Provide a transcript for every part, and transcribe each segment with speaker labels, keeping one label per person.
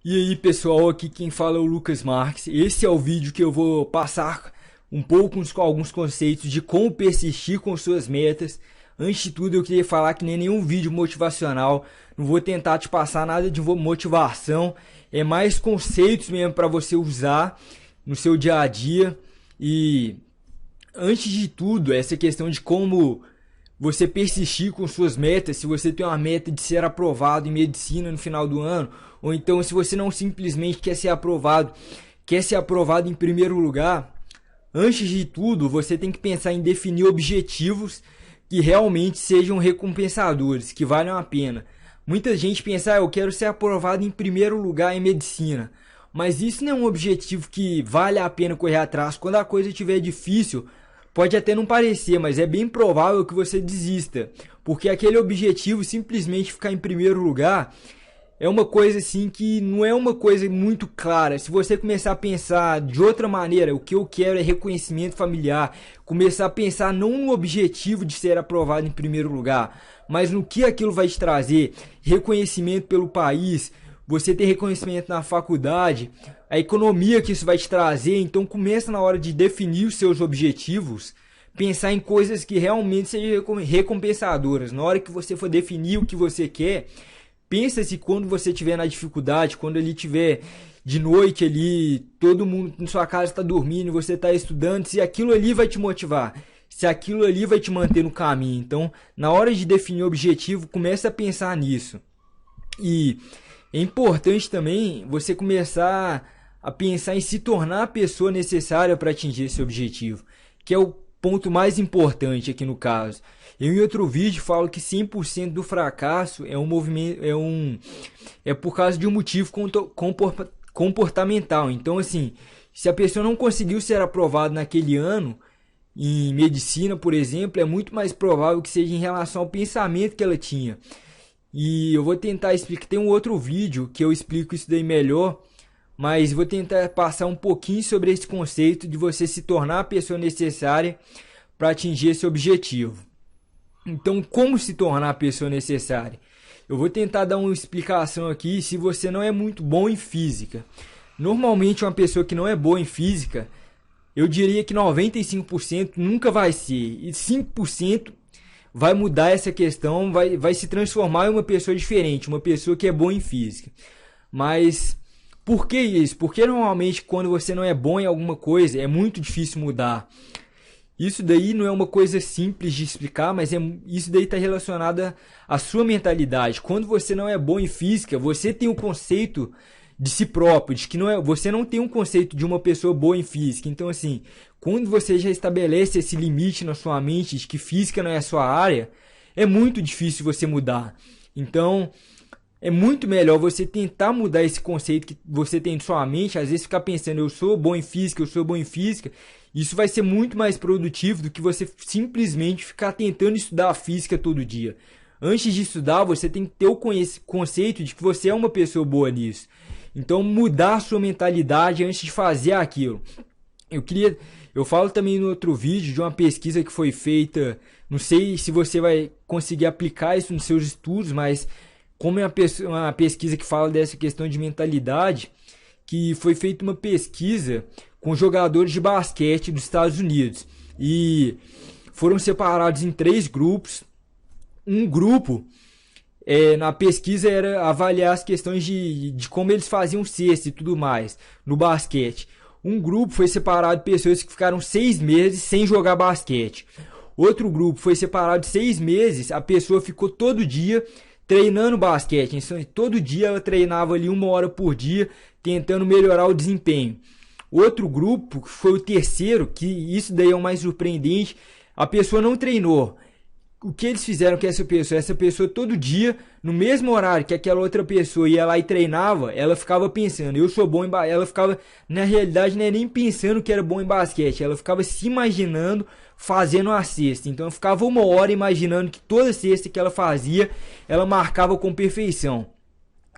Speaker 1: E aí pessoal, aqui quem fala é o Lucas Marques. Esse é o vídeo que eu vou passar um pouco com alguns conceitos de como persistir com suas metas. Antes de tudo eu queria falar que nem nenhum vídeo motivacional, não vou tentar te passar nada de motivação, é mais conceitos mesmo para você usar no seu dia a dia. E antes de tudo, essa questão de como você persistir com suas metas, se você tem uma meta de ser aprovado em medicina no final do ano, ou então se você não simplesmente quer ser aprovado em primeiro lugar, antes de tudo você tem que pensar em definir objetivos que realmente sejam recompensadores, que valham a pena. Muita gente pensa, eu quero ser aprovado em primeiro lugar em medicina, mas isso não é um objetivo que vale a pena correr atrás. Quando a coisa estiver difícil, pode até não parecer, mas é bem provável que você desista, porque aquele objetivo simplesmente ficar em primeiro lugar é uma coisa assim que não é uma coisa muito clara. Se você começar a pensar de outra maneira, o que eu quero é reconhecimento familiar, começar a pensar não no objetivo de ser aprovado em primeiro lugar, mas no que aquilo vai te trazer, reconhecimento pelo país, você ter reconhecimento na faculdade, a economia que isso vai te trazer. Então começa na hora de definir os seus objetivos, pensar em coisas que realmente sejam recompensadoras. Na hora que você for definir o que você quer, pensa se quando você estiver na dificuldade, quando ele estiver de noite ali, todo mundo na sua casa está dormindo, você está estudando, se aquilo ali vai te motivar, se aquilo ali vai te manter no caminho. Então, na hora de definir o objetivo, comece a pensar nisso. E é importante também você começar a pensar em se tornar a pessoa necessária para atingir esse objetivo, que é o ponto mais importante aqui no caso. Eu em outro vídeo falo que 100% do fracasso é um movimento, é por causa de um motivo comportamental. Então assim, se a pessoa não conseguiu ser aprovada naquele ano em medicina, por exemplo, é muito mais provável que seja em relação ao pensamento que ela tinha. E eu vou tentar explicar, tem um outro vídeo que eu explico isso daí melhor, mas vou tentar passar um pouquinho sobre esse conceito de você se tornar a pessoa necessária para atingir esse objetivo. Então, como se tornar a pessoa necessária? Eu vou tentar dar uma explicação aqui se você não é muito bom em física. Normalmente, uma pessoa que não é boa em física, eu diria que 95% nunca vai ser, e 5% vai mudar essa questão, vai se transformar em uma pessoa diferente, uma pessoa que é boa em física. Mas por que isso? Porque normalmente quando você não é bom em alguma coisa, é muito difícil mudar. Isso daí não é uma coisa simples de explicar, mas isso daí está relacionado à sua mentalidade. Quando você não é bom em física, você tem um conceito de si próprio, de que você não tem um conceito de uma pessoa boa em física. Então assim, quando você já estabelece esse limite na sua mente de que física não é a sua área, é muito difícil você mudar. Então é muito melhor você tentar mudar esse conceito que você tem em sua mente. Às vezes ficar pensando, eu sou bom em física, eu sou bom em física. Isso vai ser muito mais produtivo do que você simplesmente ficar tentando estudar a física todo dia. Antes de estudar, você tem que ter o conceito de que você é uma pessoa boa nisso. Então mudar a sua mentalidade antes de fazer aquilo. Eu falo também no outro vídeo de uma pesquisa que foi feita, não sei se você vai conseguir aplicar isso nos seus estudos, mas como é uma pesquisa que fala dessa questão de mentalidade, que foi feita uma pesquisa com jogadores de basquete dos Estados Unidos. E foram separados em 3 grupos. Um grupo, na pesquisa, era avaliar as questões de como eles faziam cesta e tudo mais no basquete. Um grupo foi separado de pessoas que ficaram 6 meses sem jogar basquete. Outro grupo foi separado de 6 meses, a pessoa ficou todo dia treinando basquete. Então, todo dia ela treinava ali 1 hora por dia, tentando melhorar o desempenho. Outro grupo, que foi o terceiro, que isso daí é o mais surpreendente, a pessoa não treinou. O que eles fizeram com essa pessoa? Essa pessoa todo dia, no mesmo horário que aquela outra pessoa ia lá e treinava, ela ficava pensando, eu sou bom em basquete. Ela ficava, na realidade, não é nem pensando que era bom em basquete, ela ficava se imaginando fazendo a cesta. Então ela ficava 1 hora imaginando que toda cesta que ela fazia, ela marcava com perfeição.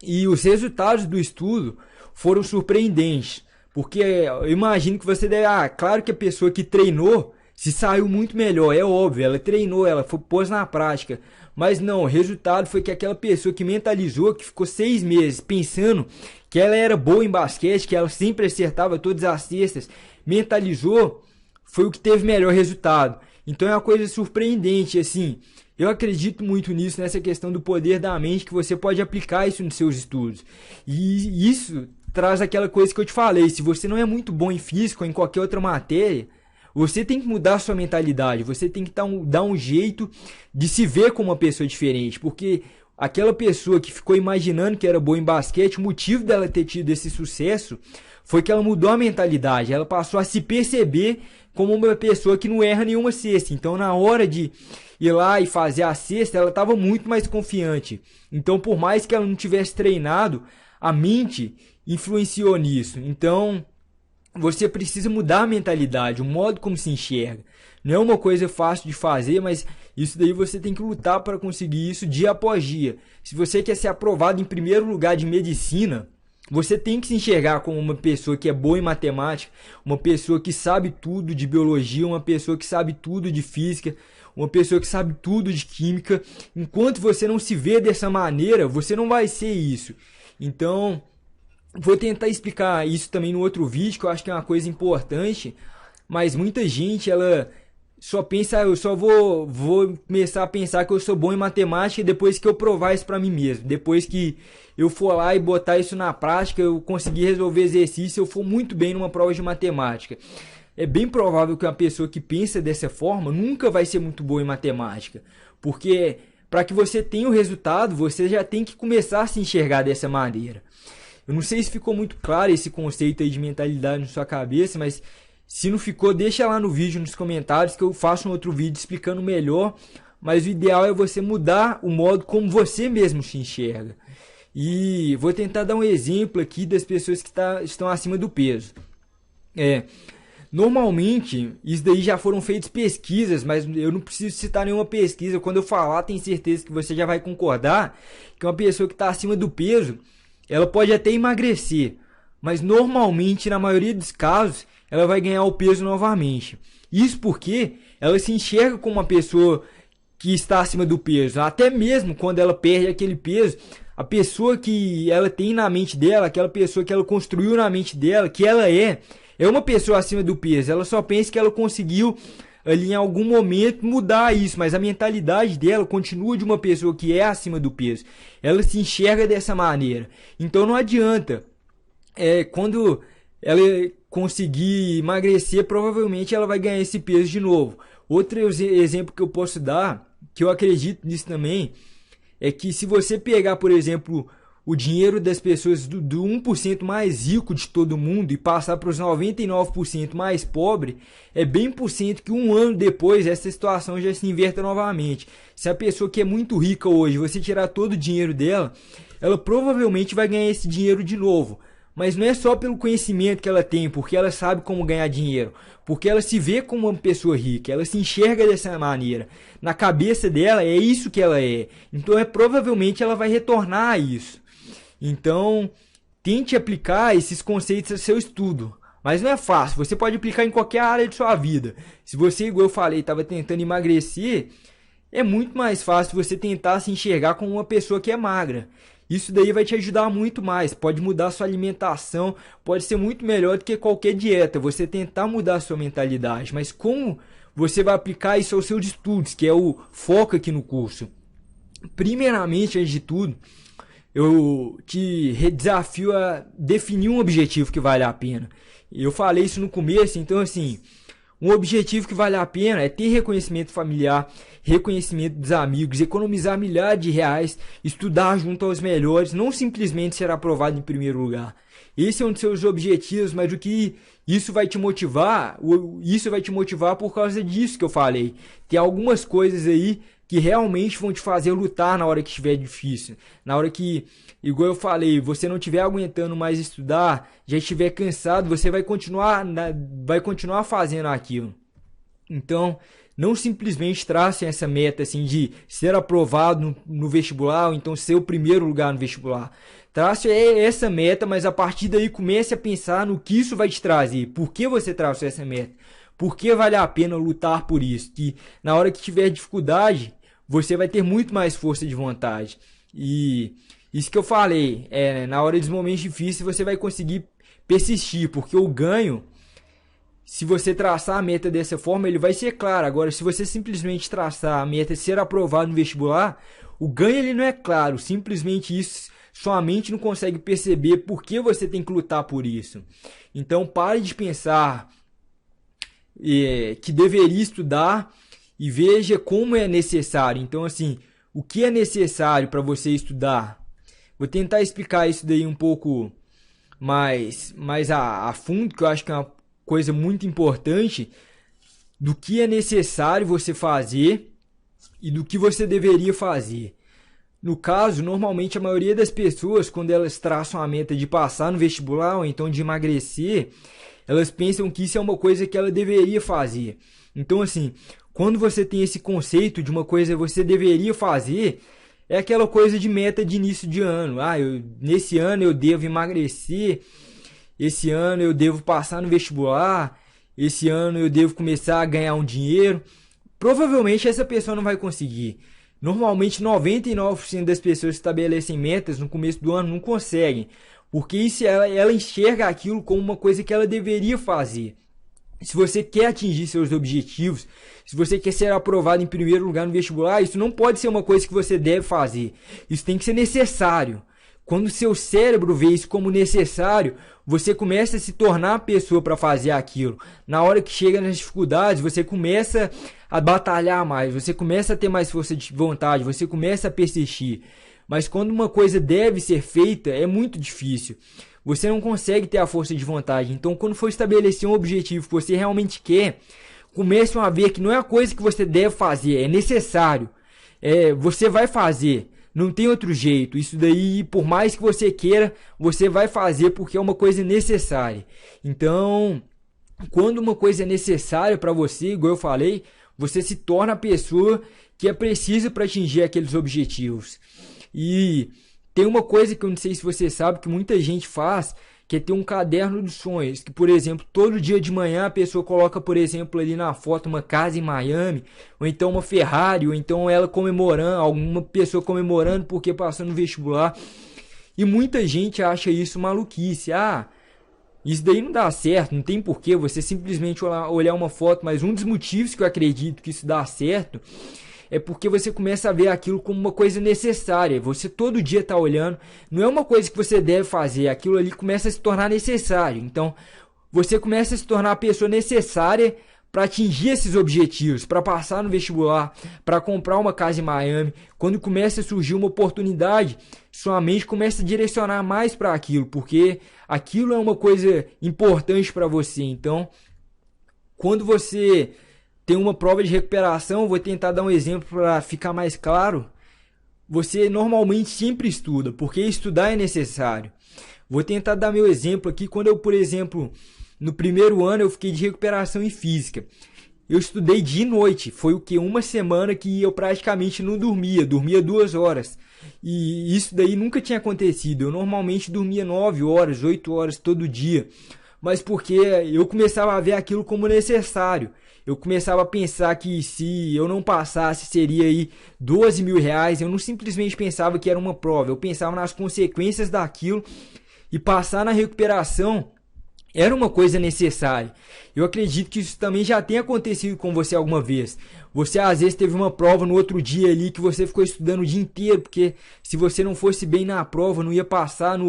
Speaker 1: E os resultados do estudo foram surpreendentes, porque eu imagino que você deve, claro que a pessoa que treinou se saiu muito melhor, é óbvio, ela treinou, ela pôs na prática. Mas não, o resultado foi que aquela pessoa que mentalizou, que ficou 6 meses pensando que ela era boa em basquete, que ela sempre acertava todas as cestas, mentalizou, foi o que teve melhor resultado. Então é uma coisa surpreendente, assim. Eu acredito muito nisso, nessa questão do poder da mente, que você pode aplicar isso nos seus estudos. E isso traz aquela coisa que eu te falei, se você não é muito bom em física ou em qualquer outra matéria, você tem que mudar a sua mentalidade, você tem que dar um jeito de se ver como uma pessoa diferente, porque aquela pessoa que ficou imaginando que era boa em basquete, o motivo dela ter tido esse sucesso foi que ela mudou a mentalidade, ela passou a se perceber como uma pessoa que não erra nenhuma cesta. Então, na hora de ir lá e fazer a cesta, ela estava muito mais confiante. Então, por mais que ela não tivesse treinado, a mente influenciou nisso. Então, você precisa mudar a mentalidade, o modo como se enxerga. Não é uma coisa fácil de fazer, mas isso daí você tem que lutar para conseguir isso dia após dia. Se você quer ser aprovado em primeiro lugar de medicina, você tem que se enxergar como uma pessoa que é boa em matemática, uma pessoa que sabe tudo de biologia, uma pessoa que sabe tudo de física, uma pessoa que sabe tudo de química. Enquanto você não se vê dessa maneira, você não vai ser isso. Então, vou tentar explicar isso também no outro vídeo, que eu acho que é uma coisa importante, mas muita gente, ela só pensa, eu só vou começar a pensar que eu sou bom em matemática depois que eu provar isso para mim mesmo. Depois que eu for lá e botar isso na prática, eu conseguir resolver exercício, eu for muito bem numa prova de matemática. É bem provável que uma pessoa que pensa dessa forma nunca vai ser muito boa em matemática, porque para que você tenha o resultado, você já tem que começar a se enxergar dessa maneira. Eu não sei se ficou muito claro esse conceito aí de mentalidade na sua cabeça, mas se não ficou, deixa lá no vídeo, nos comentários, que eu faço um outro vídeo explicando melhor. Mas o ideal é você mudar o modo como você mesmo se enxerga. E vou tentar dar um exemplo aqui das pessoas que estão acima do peso. Normalmente, isso daí já foram feitas pesquisas, mas eu não preciso citar nenhuma pesquisa. Quando eu falar, tenho certeza que você já vai concordar que uma pessoa que está acima do peso, ela pode até emagrecer, mas normalmente, na maioria dos casos, ela vai ganhar o peso novamente. Isso porque ela se enxerga como uma pessoa que está acima do peso. Até mesmo quando ela perde aquele peso, a pessoa que ela tem na mente dela, aquela pessoa que ela construiu na mente dela, que ela é uma pessoa acima do peso. Ela só pensa que ela conseguiu ali em algum momento mudar isso, mas a mentalidade dela continua de uma pessoa que é acima do peso. Ela se enxerga dessa maneira. Então não adianta. Quando ela conseguir emagrecer, provavelmente ela vai ganhar esse peso de novo. Outro exemplo que eu posso dar, que eu acredito nisso também, é que se você pegar, por exemplo, o dinheiro das pessoas do 1% mais rico de todo mundo e passar para os 99% mais pobre, é bem por cento que um ano depois essa situação já se inverta novamente. Se a pessoa que é muito rica hoje, você tirar todo o dinheiro dela, ela provavelmente vai ganhar esse dinheiro de novo. Mas não é só pelo conhecimento que ela tem, porque ela sabe como ganhar dinheiro, porque ela se vê como uma pessoa rica, ela se enxerga dessa maneira. Na cabeça dela é isso que ela é. Então provavelmente ela vai retornar a isso. Então, tente aplicar esses conceitos ao seu estudo. Mas não é fácil, você pode aplicar em qualquer área de sua vida. Se você, igual eu falei, estava tentando emagrecer, é muito mais fácil você tentar se enxergar como uma pessoa que é magra. Isso daí vai te ajudar muito mais, pode mudar a sua alimentação, pode ser muito melhor do que qualquer dieta, você tentar mudar a sua mentalidade. Mas como você vai aplicar isso aos seus estudos, que é o foco aqui no curso? Primeiramente, antes de tudo, eu te desafio a definir um objetivo que vale a pena. Eu falei isso no começo, então assim, um objetivo que vale a pena é ter reconhecimento familiar, reconhecimento dos amigos, economizar milhares de reais, estudar junto aos melhores, não simplesmente ser aprovado em primeiro lugar. Esse é um dos seus objetivos, mas o que isso vai te motivar? Isso vai te motivar por causa disso que eu falei. Tem algumas coisas aí que realmente vão te fazer lutar na hora que estiver difícil. Na hora que, igual eu falei, você não estiver aguentando mais estudar, já estiver cansado, você vai continuar fazendo aquilo. Então, não simplesmente tracem essa meta assim, de ser aprovado no vestibular, ou então ser o primeiro lugar no vestibular. Trace essa meta, mas a partir daí comece a pensar no que isso vai te trazer. Por que você traçou essa meta? por que vale a pena lutar por isso? Que na hora que tiver dificuldade, você vai ter muito mais força de vontade. E isso que eu falei, na hora dos momentos difíceis você vai conseguir persistir, porque o ganho, se você traçar a meta dessa forma, ele vai ser claro. Agora, se você simplesmente traçar a meta ser aprovado no vestibular, o ganho ele não é claro. Simplesmente isso, sua mente não consegue perceber por que você tem que lutar por isso. Então, pare de pensar que deveria estudar e veja como é necessário. Então, assim, o que é necessário para você estudar? Vou tentar explicar isso daí um pouco mais a fundo, que eu acho que é uma coisa muito importante do que é necessário você fazer e do que você deveria fazer. No caso, normalmente a maioria das pessoas, quando elas traçam a meta de passar no vestibular ou então de emagrecer, elas pensam que isso é uma coisa que ela deveria fazer. Então, assim, quando você tem esse conceito de uma coisa que você deveria fazer, é aquela coisa de meta de início de ano. Nesse ano eu devo emagrecer, esse ano eu devo passar no vestibular, esse ano eu devo começar a ganhar um dinheiro. Provavelmente essa pessoa não vai conseguir. Normalmente 99% das pessoas que estabelecem metas no começo do ano não conseguem. Porque isso ela enxerga aquilo como uma coisa que ela deveria fazer. Se você quer atingir seus objetivos, se você quer ser aprovado em primeiro lugar no vestibular, isso não pode ser uma coisa que você deve fazer. Isso tem que ser necessário. Quando o seu cérebro vê isso como necessário, você começa a se tornar a pessoa para fazer aquilo. Na hora que chega nas dificuldades, você começa a batalhar mais, você começa a ter mais força de vontade, você começa a persistir. Mas quando uma coisa deve ser feita, é muito difícil. Você não consegue ter a força de vontade. Então, quando for estabelecer um objetivo que você realmente quer, comece a ver que não é a coisa que você deve fazer, é necessário. Você vai fazer. Não tem outro jeito. Isso daí, por mais que você queira, você vai fazer porque é uma coisa necessária. Então, quando uma coisa é necessária para você, igual eu falei, você se torna a pessoa que é precisa para atingir aqueles objetivos. E tem uma coisa que eu não sei se você sabe, que muita gente faz, que é ter um caderno dos sonhos, que, por exemplo, todo dia de manhã a pessoa coloca, por exemplo, ali na foto uma casa em Miami, ou então uma Ferrari, ou então ela comemorando, alguma pessoa comemorando porque passou no vestibular. E muita gente acha isso maluquice. Isso daí não dá certo, não tem porquê você simplesmente olhar uma foto, mas um dos motivos que eu acredito que isso dá certo é porque você começa a ver aquilo como uma coisa necessária. Você todo dia está olhando, não é uma coisa que você deve fazer, aquilo ali começa a se tornar necessário. Então, você começa a se tornar a pessoa necessária para atingir esses objetivos, para passar no vestibular, para comprar uma casa em Miami. Quando começa a surgir uma oportunidade, sua mente começa a direcionar mais para aquilo, porque aquilo é uma coisa importante para você. Então, quando você tem uma prova de recuperação, vou tentar dar um exemplo para ficar mais claro. Você normalmente sempre estuda, porque estudar é necessário. Vou tentar dar meu exemplo aqui. Quando eu, por exemplo, no primeiro ano eu fiquei de recuperação em física. Eu estudei dia e noite. Foi o que? Uma semana que eu praticamente não dormia 2 horas. E isso daí nunca tinha acontecido. Eu normalmente dormia 9 horas, 8 horas todo dia. Mas porque eu começava a ver aquilo como necessário. Eu começava a pensar que se eu não passasse seria aí 12 mil reais. Eu não simplesmente pensava que era uma prova. Eu pensava nas consequências daquilo. E passar na recuperação era uma coisa necessária. Eu acredito que isso também já tenha acontecido com você alguma vez. Você às vezes teve uma prova no outro dia ali que você ficou estudando o dia inteiro. Porque se você não fosse bem na prova, não ia passar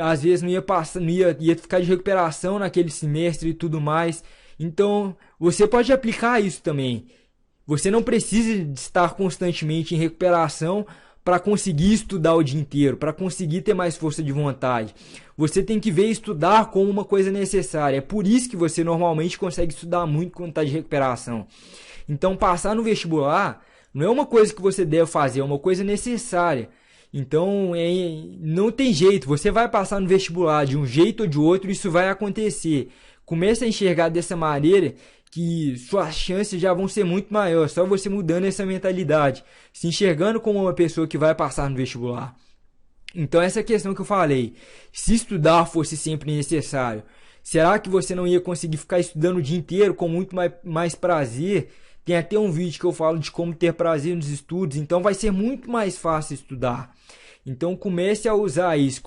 Speaker 1: às vezes não ia passar, ia ficar de recuperação naquele semestre e tudo mais. Então, você pode aplicar isso também. Você não precisa de estar constantemente em recuperação para conseguir estudar o dia inteiro, para conseguir ter mais força de vontade. Você tem que ver estudar como uma coisa necessária. É por isso que você normalmente consegue estudar muito quando está de recuperação. Então, passar no vestibular não é uma coisa que você deve fazer, é uma coisa necessária. Então, não tem jeito. Você vai passar no vestibular de um jeito ou de outro, isso vai acontecer. Comece a enxergar dessa maneira que suas chances já vão ser muito maiores, só você mudando essa mentalidade, se enxergando como uma pessoa que vai passar no vestibular. Então essa questão que eu falei, se estudar fosse sempre necessário, Será que você não ia conseguir ficar estudando o dia inteiro com muito mais prazer? Tem até um vídeo que eu falo de como ter prazer nos estudos, então vai ser muito mais fácil estudar. Então comece a usar isso.